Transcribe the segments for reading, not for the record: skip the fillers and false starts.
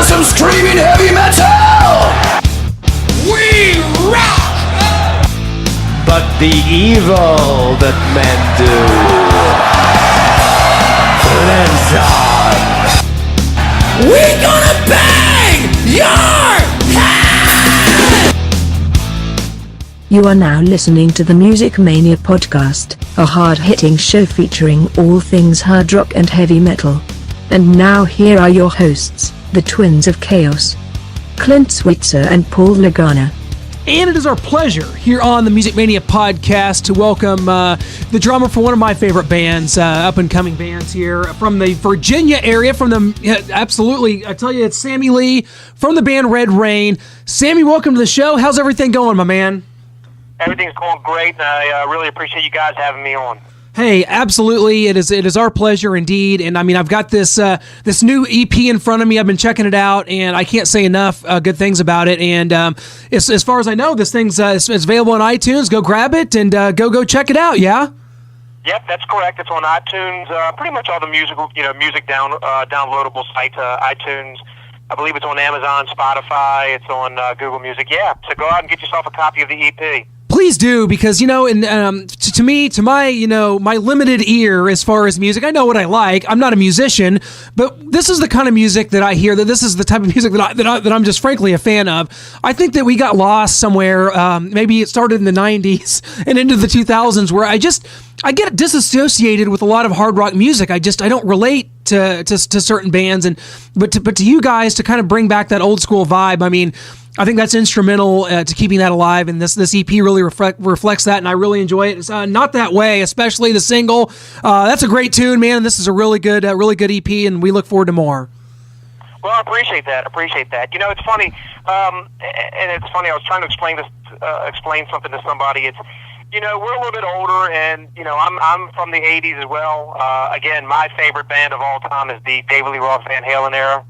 some screaming heavy metal! We rock! But the evil that men do lives on. We gonna bang your head! You are now listening to the Music Mania podcast, a hard-hitting show featuring all things hard rock and heavy metal. And now here are your hosts, the Twins of Chaos, Clint Switzer and Paul Lagana. And it is our pleasure here on the Music Mania podcast to welcome the drummer for one of my favorite bands, up-and-coming bands here from the Virginia area, absolutely, I tell you, it's Sammy Lee from the band Red Rain. Sammy, welcome to the show. How's everything going, my man? Everything's going great, and I really appreciate you guys having me on. Hey, absolutely. It is our pleasure indeed. And I mean, I've got this new EP in front of me. I've been checking it out, and I can't say enough good things about it. And as far as I know, this thing's it's available on iTunes. Go grab it and go check it out. Yeah. Yep, that's correct. It's on iTunes. Pretty much all the music downloadable sites. iTunes. I believe it's on Amazon, Spotify. It's on Google Music. Yeah. So go out and get yourself a copy of the EP. Please do, because, to my limited ear as far as music, I know what I like. I'm not a musician, but this is the kind of music that I hear, that this is the type of music that I'm just frankly a fan of. I think that we got lost somewhere, maybe it started in the 90s and into the 2000s, where I get disassociated with a lot of hard rock music. I don't relate to certain bands, but to you guys to kind of bring back that old school vibe. I mean, I think that's instrumental to keeping that alive, and this EP really reflects that, and I really enjoy it. It's Not That Way, especially the single. That's a great tune, man, and this is a really good EP, and we look forward to more. Well, I appreciate that. It's funny, and it's funny, I was trying to explain something to somebody. It's, we're a little bit older, and, I'm from the 80s as well. Again, my favorite band of all time is the David Lee Roth Van Halen era.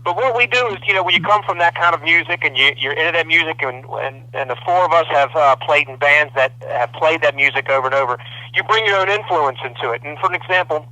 But what we do is, when you come from that kind of music and you're into that music, and the four of us have played in bands that have played that music over and over, you bring your own influence into it. And for an example,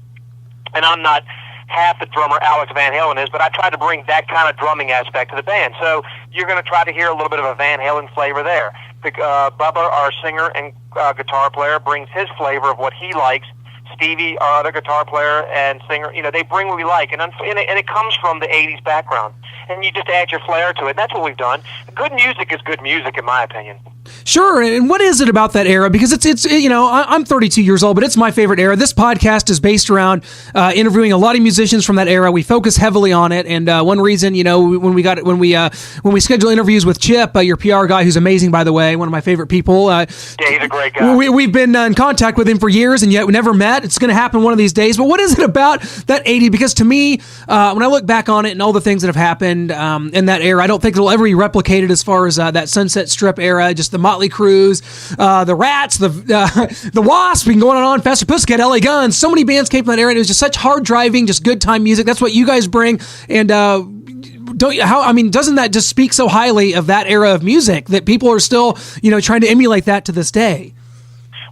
and I'm not half the drummer Alex Van Halen is, but I try to bring that kind of drumming aspect to the band. So you're going to try to hear a little bit of a Van Halen flavor there. Bubba, our singer and guitar player, brings his flavor of what he likes. Stevie, our other guitar player and singer, they bring what we like, and it comes from the 80s background, and you just add your flair to it, and that's what we've done. Good music is good music, in my opinion. Sure, and what is it about that era? Because it's I'm 32 years old, but it's my favorite era. This podcast is based around interviewing a lot of musicians from that era. We focus heavily on it, and one reason, when we schedule interviews with Chip, your PR guy, who's amazing, by the way, one of my favorite people. Yeah, he's a great guy. We've been in contact with him for years, and yet we never met. It's going to happen one of these days. But what is it about that 80s? Because to me, when I look back on it and all the things that have happened in that era, I don't think it'll ever be replicated as far as that Sunset Strip era, just the Motley Crues, the Rats, the Wasp, been going on, Faster Pussycat, LA Guns. So many bands came from that era, and it was just such hard driving, just good time music. That's what you guys bring, and doesn't that just speak so highly of that era of music that people are still, trying to emulate that to this day?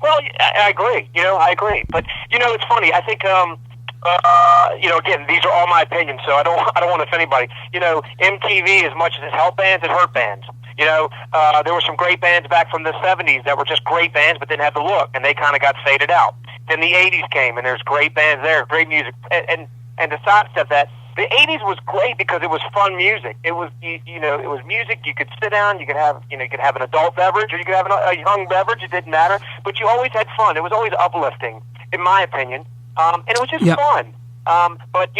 Well, I agree. I agree. But it's funny. I think again, these are all my opinions, so I don't want to offend anybody. MTV, as much as it helped bands, it hurt bands. There were some great bands back from the 70s that were just great bands, but didn't have the look, and they kind of got faded out. Then the 80s came, and there's great bands there, great music, and to sidestep that, the 80s was great because it was fun music. It was, it was music. You could sit down, you could have an adult beverage, or you could have a young beverage. It didn't matter, but you always had fun. It was always uplifting, in my opinion, and it was just fun. But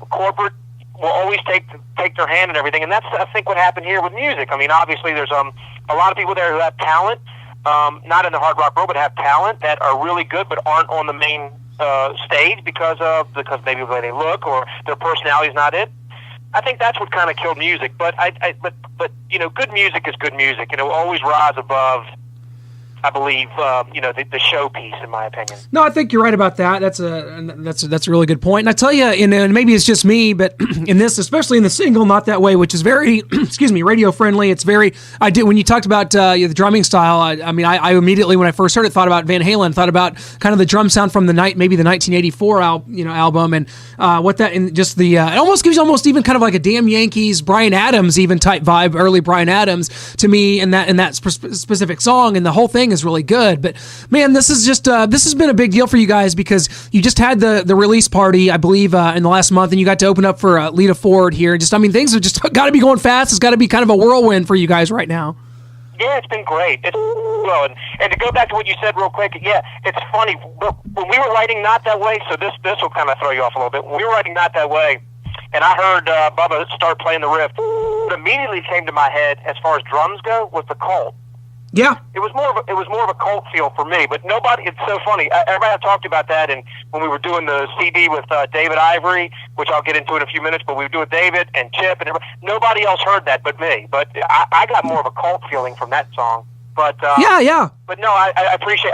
corporate will always take their hand and everything, and that's, I think, what happened here with music. I mean, obviously, there's a lot of people there who have talent, not in the hard rock world, but have talent that are really good, but aren't on the main stage because maybe the way they look or their personality is not it. I think that's what kind of killed music. But good music is good music, and it will always rise above I believe, the showpiece, in my opinion. No, I think you're right about that. That's a really good point. And I tell you, and maybe it's just me, but in this, especially in the single, Not That Way, which is very, radio friendly. It's very, when you talked about the drumming style, I immediately, when I first heard it, thought about Van Halen, thought about kind of the drum sound from the 1984 album, and what that, and just the, it almost gives you almost even kind of like a Damn Yankees, Bryan Adams even type vibe, early Bryan Adams to me in that specific song, and the whole thing is really good. But man, this is just this has been a big deal for you guys because you just had the release party, I believe, in the last month, and you got to open up for Lita Ford here. Just, things have just got to be going fast. It's got to be kind of a whirlwind for you guys right now. Yeah, it's been great. And to go back to what you said real quick, yeah, it's funny. When we were writing Not That Way, so this will kind of throw you off a little bit. When we were writing Not That Way, and I heard Bubba start playing the riff, what immediately came to my head as far as drums go was the Cult. Yeah, it was more of a Cult feel for me. But nobody. It's so funny. Everybody had talked about that, and when we were doing the CD with David Ivory, which I'll get into in a few minutes, but we were doing David and Chip, and nobody else heard that but me. But I got more of a Cult feeling from that song. But yeah. But no, I appreciate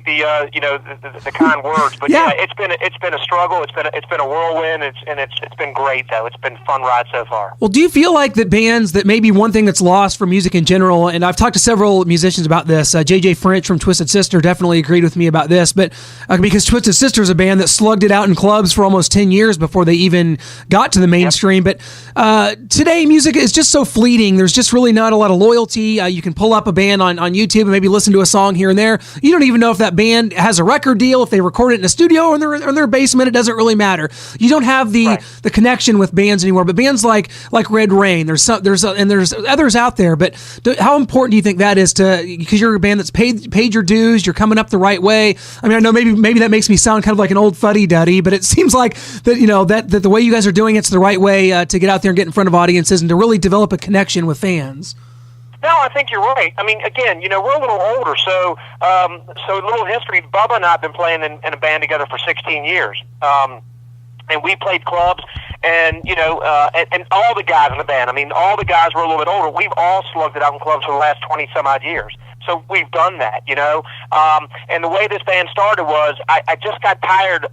the kind words. But yeah, it's been a struggle. It's been a whirlwind. It's been great though. It's been a fun ride so far. Well, do you feel like that bands, that maybe one thing that's lost for music in general, and I've talked to several musicians about this. JJ French from Twisted Sister definitely agreed with me about this, but because Twisted Sister is a band that slugged it out in clubs for almost 10 years before they even got to the mainstream. Yep. But today, music is just so fleeting. There's just really not a lot of loyalty. You can pull up a band on YouTube and maybe listen to a song here and there. You don't even know if that band has a record deal, if they record it in a studio or in their basement. It doesn't really matter. You don't have the connection with bands anymore. But bands like Red Rain, there's others out there. But how important do you think that is because you're a band that's paid your dues, you're coming up the right way? I mean, I know maybe that makes me sound kind of like an old fuddy-duddy, but it seems like that that the way you guys are doing it's the right way to get out there and get in front of audiences and to really develop a connection with fans. No, I think you're right. I mean, again, we're a little older, so a little history. Bubba and I have been playing in a band together for 16 years, and we played clubs, and and all the guys in the band. I mean, all the guys were a little bit older. We've all slugged it out in clubs for the last 20 some odd years. So we've done that, and the way this band started was I just got tired.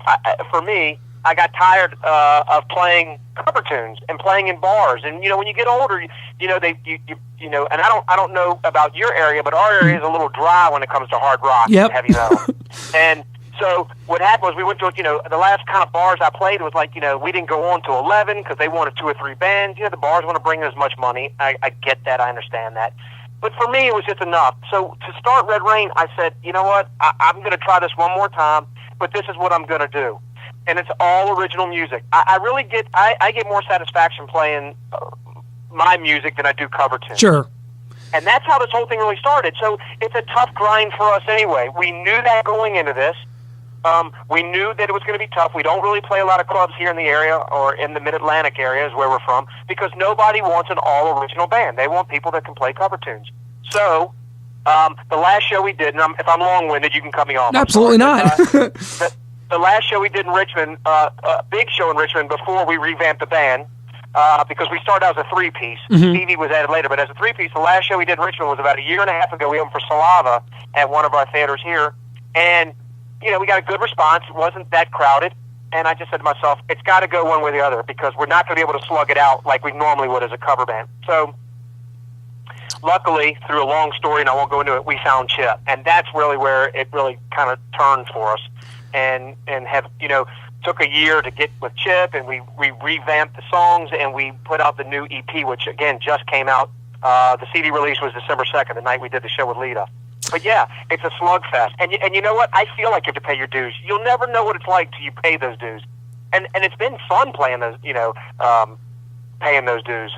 For me, I got tired of playing cover tunes and playing in bars. And when you get older, and I don't know about your area, but our area is a little dry when it comes to hard rock and heavy metal. And so what happened was we went to the last kind of bars I played was like we didn't go on to 11 because they wanted 2 or 3 bands. The bars want to bring in as much money. I get that. I understand that. But for me, it was just enough. So to start Red Rain, I said, you know what? I'm going to try this one more time, but this is what I'm going to do. And it's all original music. I really get more satisfaction playing my music than I do cover tunes. Sure. And that's how this whole thing really started. So it's a tough grind for us anyway. We knew that going into this. We knew that it was going to be tough. We don't really play a lot of clubs here in the area or in the Mid-Atlantic area is where we're from because nobody wants an all-original band. They want people that can play cover tunes. So the last show we did, and if I'm long-winded, you can cut me off. Absolutely not. The last show we did in Richmond, a big show in Richmond before we revamped the band, because we started out as a 3-piece. Mm-hmm. Stevie was added later, but as a 3-piece, the last show we did in Richmond was about a year and a half ago. We opened for Slava at one of our theaters here, and we got a good response. It wasn't that crowded, and I just said to myself, it's got to go one way or the other because we're not going to be able to slug it out like we normally would as a cover band. So luckily, through a long story, and I won't go into it, we found Chip, and that's really where it really kind of turned for us. And have took a year to get with Chip, and we revamped the songs, and we put out the new EP, which again just came out. The CD release was December 2nd, the night we did the show with Lita. But yeah, it's a slugfest, and you know what? I feel like you have to pay your dues. You'll never know what it's like till you pay those dues, and it's been fun playing those, paying those dues.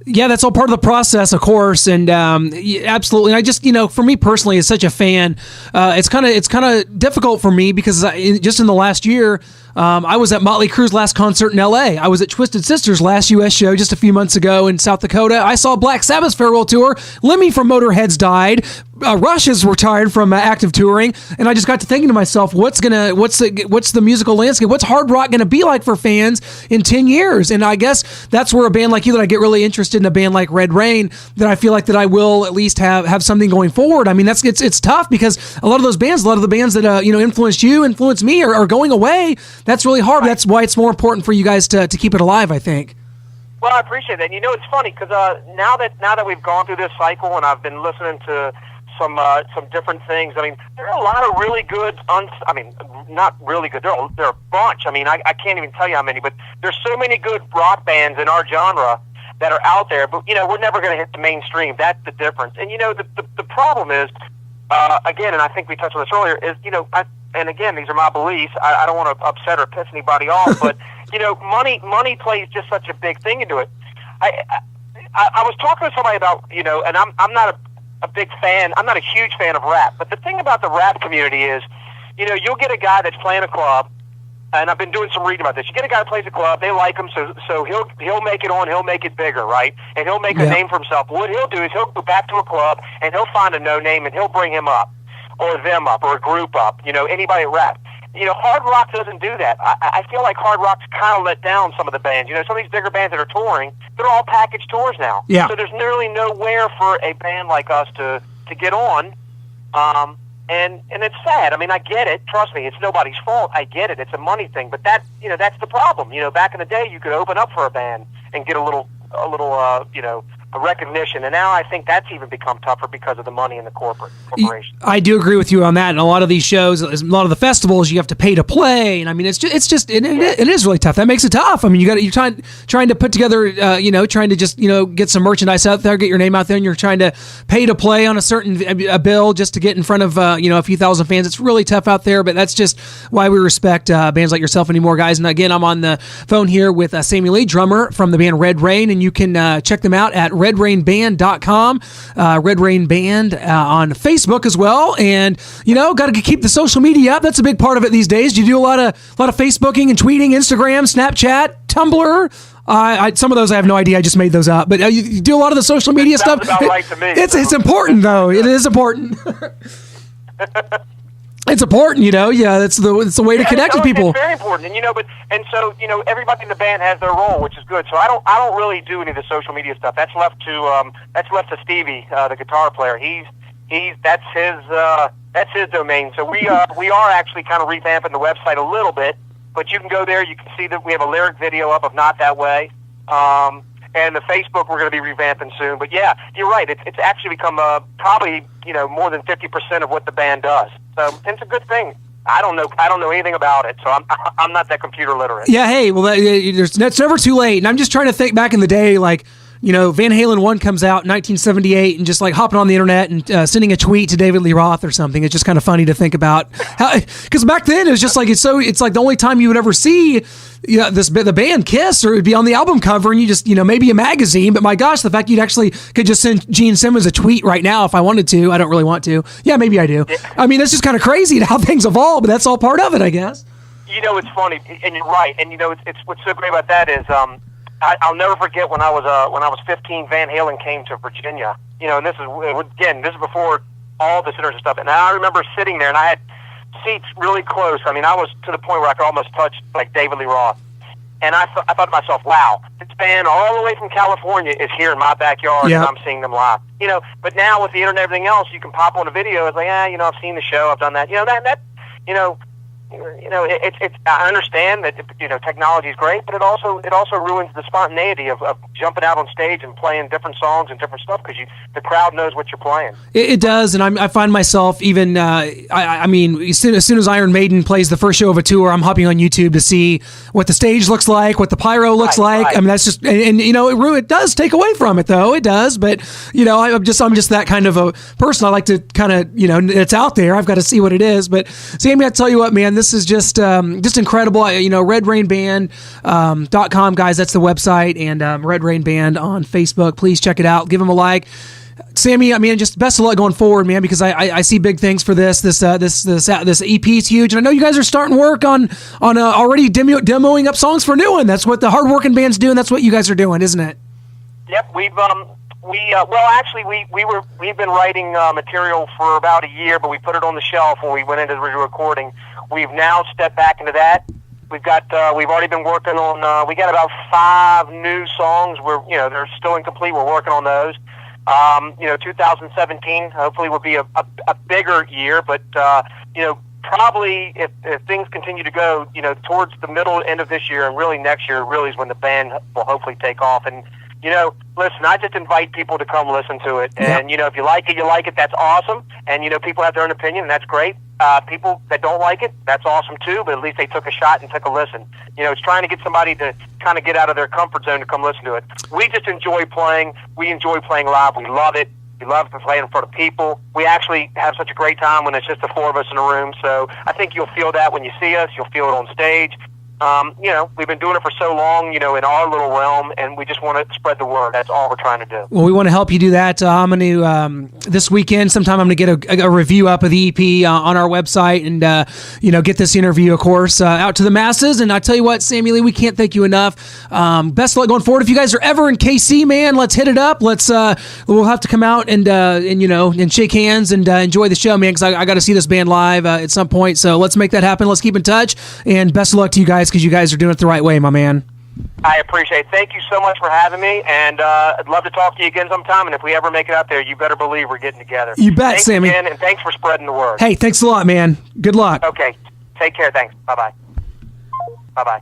Yeah, that's all part of the process, of course, and absolutely. And I just, for me personally, as such a fan, it's kind of difficult for me because just in the last year, I was at Motley Crue's last concert in L.A. I was at Twisted Sister's last U.S. show just a few months ago in South Dakota. I saw Black Sabbath's farewell tour. Lemmy from Motorhead's died. Rush is retired from active touring, and I just got to thinking to myself, what's the musical landscape? What's hard rock going to be like for fans in 10 years? And I guess that's where a band like you, that I get really interested in a band like Red Rain, that I feel like that I will at least have something going forward. I mean, it's tough because a lot of those bands, a lot of the bands that influenced me are going away. That's really hard. Right. That's why it's more important for you guys to keep it alive, I think. Well, I appreciate that. And it's funny because now that we've gone through this cycle and I've been listening to some different things. I mean, there are a lot of really good. Not really good. There are a bunch. I mean, I can't even tell you how many. But there's so many good rock bands in our genre that are out there. But we're never going to hit the mainstream. That's the difference. And the problem is, again, and I think we touched on this earlier, is and again, these are my beliefs. I don't want to upset or piss anybody off, but money plays just such a big thing into it. I was talking to somebody about and I'm not a big fan. I'm not a huge fan of rap, but the thing about the rap community is, you'll get a guy that's playing a club, and I've been doing some reading about this. You get a guy that plays a club, they like him, so he'll make it on, he'll make it bigger, right? And he'll make a name for himself. What he'll do is he'll go back to a club and he'll find a no name and he'll bring him up, or them up, or a group up. Anybody at rap. Hard rock doesn't do that. I feel like hard rock's kind of let down some of the bands. Some of these bigger bands that are touring, they're all package tours now. Yeah. So there's nearly nowhere for a band like us to get on. And it's sad. I mean, I get it. Trust me, it's nobody's fault. I get it. It's a money thing. But that's the problem. Back in the day, you could open up for a band and get a little a recognition, and now I think that's even become tougher because of the money in the corporation. I do agree with you on that. And a lot of these shows, a lot of the festivals, you have to pay to play, and I mean, it is really tough. That makes it tough. I mean, you're trying to put together, trying to just get some merchandise out there, get your name out there, and you're trying to pay to play on a bill just to get in front of a few thousand fans. It's really tough out there, but that's just why we respect bands like yourself anymore, guys. And again, I'm on the phone here with Sammy Lee, drummer from the band Red Rain, and you can check them out at redrainband.com, Red Rain Band on Facebook as well. And got to keep the social media up. That's a big part of it these days. Do you do a lot of Facebooking and tweeting, Instagram, Snapchat, Tumblr? Some of those I have no idea. I just made those up. But you do a lot of the social media stuff. About right to me. It's important though. It is important. It's important, Yeah, it's the way to connect with people. It's very important, and so everybody in the band has their role, which is good. So I don't really do any of the social media stuff. That's left to Stevie, the guitar player. That's his domain. So we are actually kind of revamping the website a little bit, but you can go there. You can see that we have a lyric video up of "Not That Way." And the Facebook we're going to be revamping soon. But yeah, you're right. It's actually become probably more than 50% of what the band does. So it's a good thing. I don't know anything about it, so I'm not that computer literate. Yeah. Hey, well, that's never too late. And I'm just trying to think back in the day, like. Van Halen 1 comes out in 1978 and just like hopping on the internet and sending a tweet to David Lee Roth or something. It's just kind of funny to think about how, because back then it was just like, it's like the only time you would ever see, the band Kiss, or it would be on the album cover and you just, maybe a magazine, but my gosh, the fact you'd actually could just send Gene Simmons a tweet right now if I wanted to. I don't really want to. Yeah, maybe I do. I mean, that's just kind of crazy how things evolve, but that's all part of it, I guess. It's funny, and you're right. And it's what's so great about that is, I'll never forget when I was 15. Van Halen came to Virginia. And this is before all this internet stuff. And I remember sitting there, and I had seats really close. I mean, I was to the point where I could almost touch like David Lee Roth. And I thought to myself, wow, this band all the way from California is here in my backyard, and I'm seeing them live. But now with the internet and everything else, you can pop on a video. It's like, I've seen the show, I've done that. It's. I understand that technology is great, but it also ruins the spontaneity of jumping out on stage and playing different songs and different stuff because the crowd knows what you're playing. It does, and I find myself even. I mean, as soon as Iron Maiden plays the first show of a tour, I'm hopping on YouTube to see what the stage looks like, what the pyro looks like. Right. I mean, that's just and it does take away from it though. It does, but I'm just that kind of a person. I like to kind of it's out there. I've got to see what it is. But Sammy, I tell you what, man. This is just incredible. redrainband.com, guys. That's the website, and Red Rain Band on Facebook. Please check it out. Give them a like. Sammy, I mean, just best of luck going forward, man, because I see big things for this EP is huge, and I know you guys are starting work on already demoing up songs for a new one. That's what the hardworking band's doing. That's what you guys are doing, isn't it? Yep, we've been writing material for about a year, but we put it on the shelf when we went into the recording. We've now stepped back into that. We've already been working on. We got about 5 new songs. They're still incomplete. We're working on those. 2017 hopefully will be a bigger year, but probably if things continue to go, towards the middle end of this year and really next year, really is when the band will hopefully take off. And listen, I just invite people to come listen to it. And, if you like it, that's awesome. And, people have their own opinion, and that's great. People that don't like it, that's awesome too, but at least they took a shot and took a listen. It's trying to get somebody to kind of get out of their comfort zone to come listen to it. We just enjoy playing. We enjoy playing live. We love it. We love to play in front of people. We actually have such a great time when it's just the 4 of us in a room. So I think you'll feel that when you see us. You'll feel it on stage. We've been doing it for so long, in our little realm, and we just want to spread the word. That's all we're trying to do. Well, we want to help you do that. I'm going to, this weekend, sometime I'm going to get a review up of the EP on our website and, get this interview, of course, out to the masses. And I tell you what, Sammy Lee, we can't thank you enough. Best of luck going forward. If you guys are ever in KC, man, let's hit it up. We'll have to come out and shake hands and enjoy the show, man, because I got to see this band live at some point. So let's make that happen. Let's keep in touch. And best of luck to you guys, because you guys are doing it the right way, my man. I appreciate it. Thank you so much for having me, and I'd love to talk to you again sometime, and if we ever make it out there, you better believe we're getting together. You bet, thanks Sammy. again, and thanks for spreading the word. Hey, thanks a lot, man. Good luck. Okay. Take care. Thanks. Bye-bye. Bye-bye.